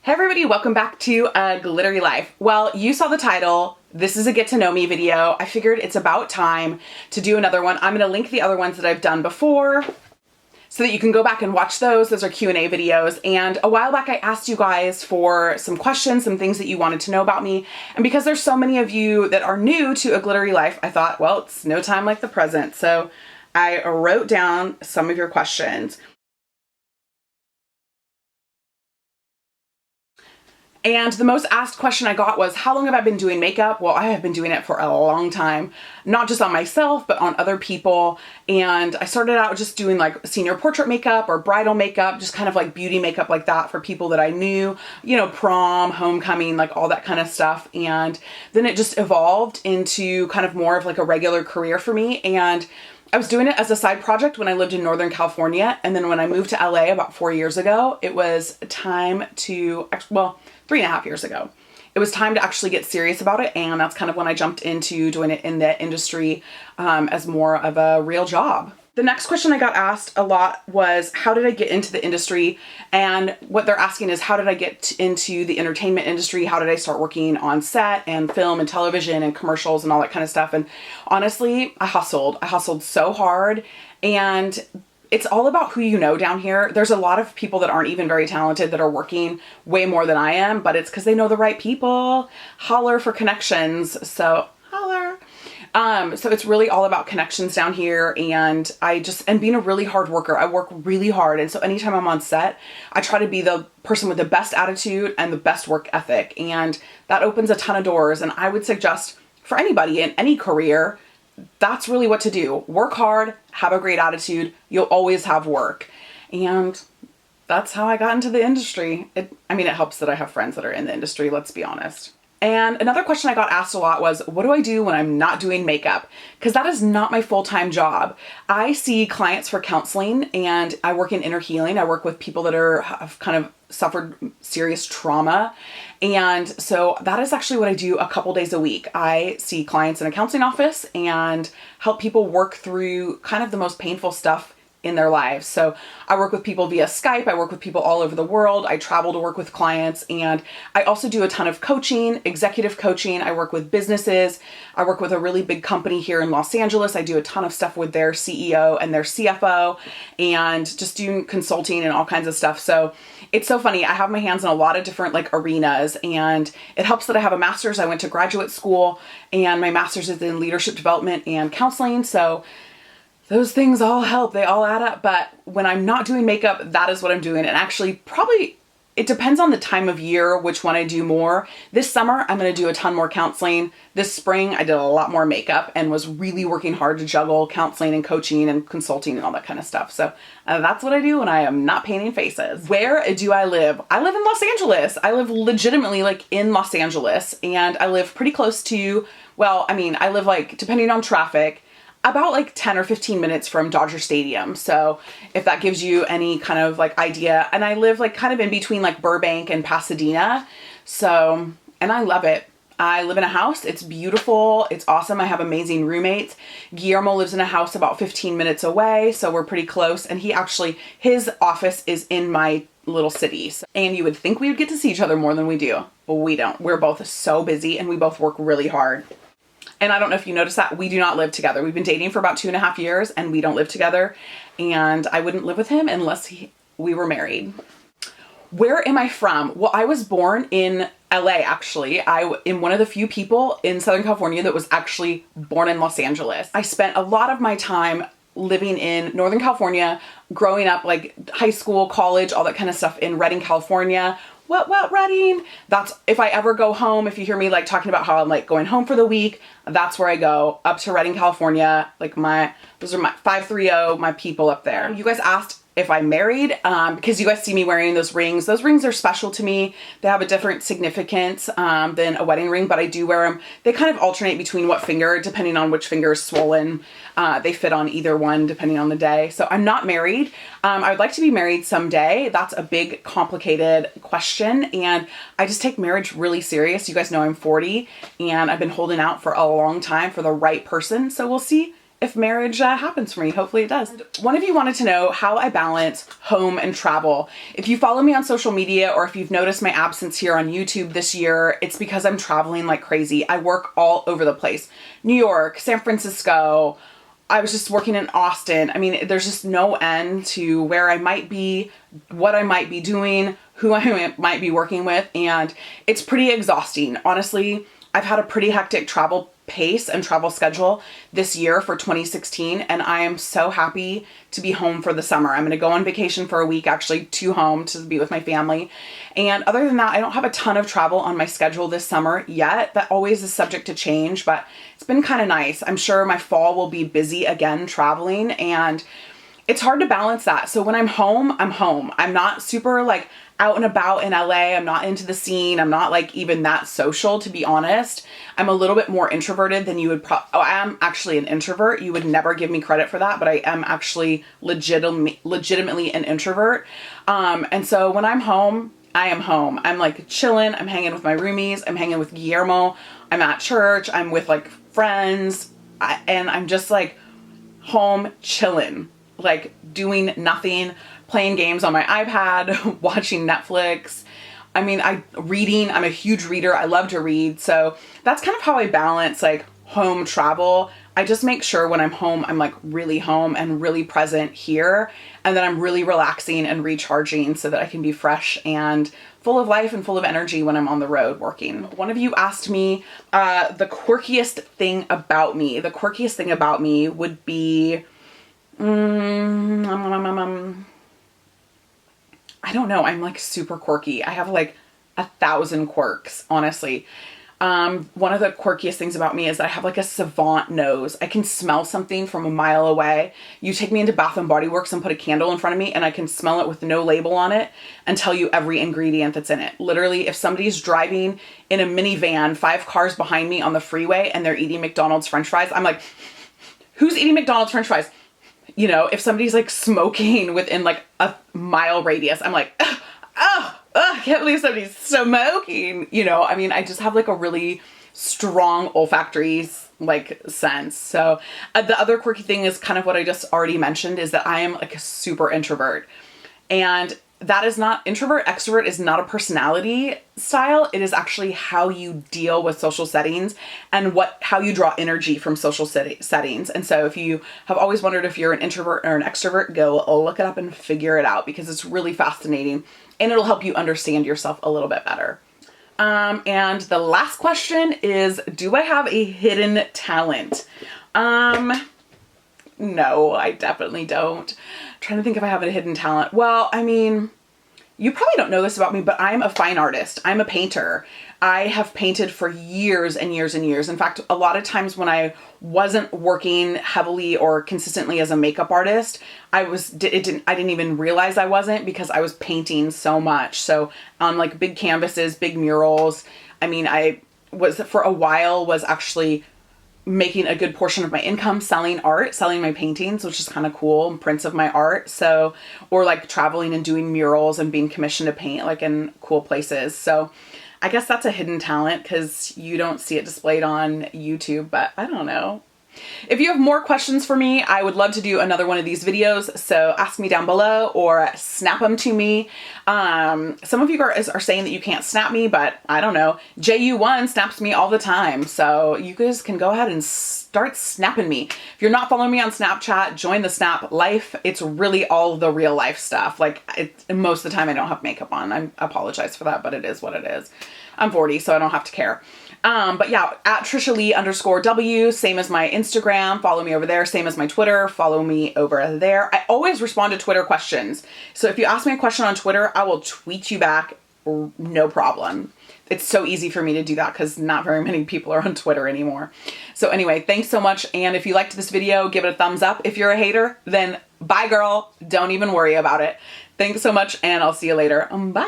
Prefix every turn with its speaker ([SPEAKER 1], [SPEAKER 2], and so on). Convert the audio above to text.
[SPEAKER 1] Hey everybody, welcome back to A Glittery Life. Well, you saw the title. This is a get to know me video. I figured it's about time to do another one. I'm going to link the other ones that I've done before so that you can go back and watch those. Those are Q&A videos. And a while back I asked you guys for some questions, some things that you wanted to know about me. And because there's so many of you that are new to A Glittery Life, I thought, well, it's no time like the present. So I wrote down some of your questions. And the most asked question I got was, how long have I been doing makeup? Well, I have been doing it for a long time, not just on myself, but on other people. And I started out just doing like senior portrait makeup or bridal makeup, just kind of like beauty makeup like that for people that I knew, you know, prom, homecoming, like all that kind of stuff. And then it just evolved into kind of more of like a regular career for me. And I was doing it as a side project when I lived in Northern California. And then when I moved to LA about 4 years ago, it was time to, well, 3.5 years ago, it was time to actually get serious about it. And that's kind of when I jumped into doing it in the industry as more of a real job. The next question I got asked a lot was, how did I get into the industry? And what they're asking is, how did I get into the entertainment industry? How did I start working on set and film and television and commercials and all that kind of stuff? And honestly, I hustled so hard. And it's all about who you know down here. There's a lot of people that aren't even very talented that are working way more than I am, but it's because they know the right people. Holler for connections. So holler. So it's really all about connections down here, and and being a really hard worker. I work really hard, and so anytime I'm on set, I try to be the person with the best attitude and the best work ethic, and that opens a ton of doors. And I would suggest for anybody in any career, that's really what to do. Work hard, have a great attitude, you'll always have work. And that's how I got into the industry. It helps that I have friends that are in the industry, let's be honest. And another question I got asked a lot was, what do I do when I'm not doing makeup? Because that is not my full-time job. I see clients for counseling, and I work in inner healing. I work with people that have kind of suffered serious trauma. And so that is actually what I do a couple days a week. I see clients in a counseling office and help people work through kind of the most painful stuff in their lives. So I work with people via Skype. I work with people all over the world. I travel to work with clients, and I also do a ton of coaching, executive coaching. I work with businesses. I work with a really big company here in Los Angeles. I do a ton of stuff with their CEO and their CFO, and just doing consulting and all kinds of stuff. So it's so funny. I have my hands in a lot of different like arenas, and it helps that I have a master's. I went to graduate school, and my master's is in leadership development and counseling. So those things all help. They all add up. But when I'm not doing makeup, that is what I'm doing. And actually, probably, it depends on the time of year, which one I do more. This summer, I'm going to do a ton more counseling. This spring, I did a lot more makeup and was really working hard to juggle counseling and coaching and consulting and all that kind of stuff. So that's what I do when I am not painting faces. Where do I live? I live in Los Angeles. I live legitimately like in Los Angeles, and I live pretty close to, I live like, depending on traffic, about like 10 or 15 minutes from Dodger Stadium. So if that gives you any kind of like idea. And I live like kind of in between like Burbank and Pasadena. So, and I love it. I live in a house. It's beautiful. It's awesome. I have amazing roommates. Guillermo lives in a house about 15 minutes away. So we're pretty close. And his office is in my little city. And you would think we would get to see each other more than we do, but we don't. We're both so busy, and we both work really hard. And I don't know if you noticed that we do not live together. We've been dating for about 2.5 years, and we don't live together. And I wouldn't live with him unless we were married. Where am I from? Well, I was born in LA, actually. I am one of the few people in Southern California that was actually born in Los Angeles. I spent a lot of my time living in Northern California, growing up, like high school, college, all that kind of stuff in Redding, California. What, Redding? That's, if I ever go home, if you hear me like talking about how I'm like going home for the week, that's where I go, up to Redding, California. Like those are my 530, my people up there. You guys asked if I'm married, because you guys see me wearing those rings. Those rings are special to me. They have a different significance than a wedding ring, but I do wear them. They kind of alternate between what finger, depending on which finger is swollen. They fit on either one depending on the day. So I'm not married. I would like to be married someday. That's a big, complicated question, and I just take marriage really serious. You guys know I'm 40, and I've been holding out for a long time for the right person. So we'll see if marriage happens for me. Hopefully it does. One of you wanted to know how I balance home and travel. If you follow me on social media, or if you've noticed my absence here on YouTube this year, it's because I'm traveling like crazy. I work all over the place. New York, San Francisco. I was just working in Austin. I mean, there's just no end to where I might be, what I might be doing, who I might be working with, and it's pretty exhausting. Honestly, I've had a pretty hectic travel pace and travel schedule this year for 2016, and I am so happy to be home for the summer. I'm going to go on vacation for a week, actually, to home to be with my family. And other than that, I don't have a ton of travel on my schedule this summer yet. That always is subject to change, but it's been kind of nice. I'm sure my fall will be busy again traveling, and it's hard to balance that. So when I'm home, I'm home. I'm not super like out and about in LA. I'm not into the scene. I'm not like even that social, to be honest. I'm a little bit more introverted than you would I am actually an introvert. You would never give me credit for that, but I am actually legitimately an introvert. And so when I'm home, I am home. I'm like chilling. I'm hanging with my roomies. I'm hanging with Guillermo. I'm at church. I'm with like friends. And I'm just like home chilling, like doing nothing, playing games on my iPad, watching Netflix. I mean, reading. I'm a huge reader. I love to read. So that's kind of how I balance like home travel. I just make sure when I'm home, I'm like really home and really present here. And then I'm really relaxing and recharging so that I can be fresh and full of life and full of energy when I'm on the road working. One of you asked me the quirkiest thing about me. The quirkiest thing about me would be, I don't know. I'm like super quirky. I have like 1,000 quirks, honestly. One of the quirkiest things about me is that I have like a savant nose. I can smell something from a mile away. You take me into Bath and Body Works and put a candle in front of me and I can smell it with no label on it and tell you every ingredient that's in it. Literally, if somebody's driving in a minivan, 5 cars behind me on the freeway and they're eating McDonald's French fries, I'm like, who's eating McDonald's French fries? You know, if somebody's like smoking within like a mile radius, I'm like, I can't believe somebody's smoking. You know, I mean, I just have like a really strong olfactory like sense. So the other quirky thing is kind of what I just already mentioned, is that I am like a super introvert. And that is not, introvert, extrovert is not a personality style. It is actually how you deal with social settings and how you draw energy from social settings. And so if you have always wondered if you're an introvert or an extrovert, go look it up and figure it out, because it's really fascinating and it'll help you understand yourself a little bit better. And the last question is, do I have a hidden talent? No, I definitely don't. I'm trying to think if I have a hidden talent. Well, I mean, you probably don't know this about me, but I'm a fine artist. I'm a painter. I have painted for years and years and years. In fact, a lot of times when I wasn't working heavily or consistently as a makeup artist, I didn't even realize I wasn't, because I was painting so much. So on like big canvases, big murals. I mean, I was for a while was actually making a good portion of my income selling art, selling my paintings, which is kind of cool, and prints of my art. So, or like traveling and doing murals and being commissioned to paint like in cool places. So I guess that's a hidden talent because you don't see it displayed on YouTube, but I don't know. If you have more questions for me, I would love to do another one of these videos. So ask me down below or snap them to me. Some of you are saying that you can't snap me, but I don't know. JU1 snaps me all the time. So you guys can go ahead and start snapping me. If you're not following me on Snapchat, join the Snap Life. It's really all the real life stuff. Like most of the time I don't have makeup on. I apologize for that, but it is what it is. I'm 40, so I don't have to care. But yeah, at @TrishaLee_W, same as my Instagram, follow me over there, same as my Twitter, follow me over there. I always respond to Twitter questions. So if you ask me a question on Twitter, I will tweet you back, no problem. It's so easy for me to do that because not very many people are on Twitter anymore. So anyway, thanks so much. And if you liked this video, give it a thumbs up. If you're a hater, then bye girl, don't even worry about it. Thanks so much, and I'll see you later. Bye.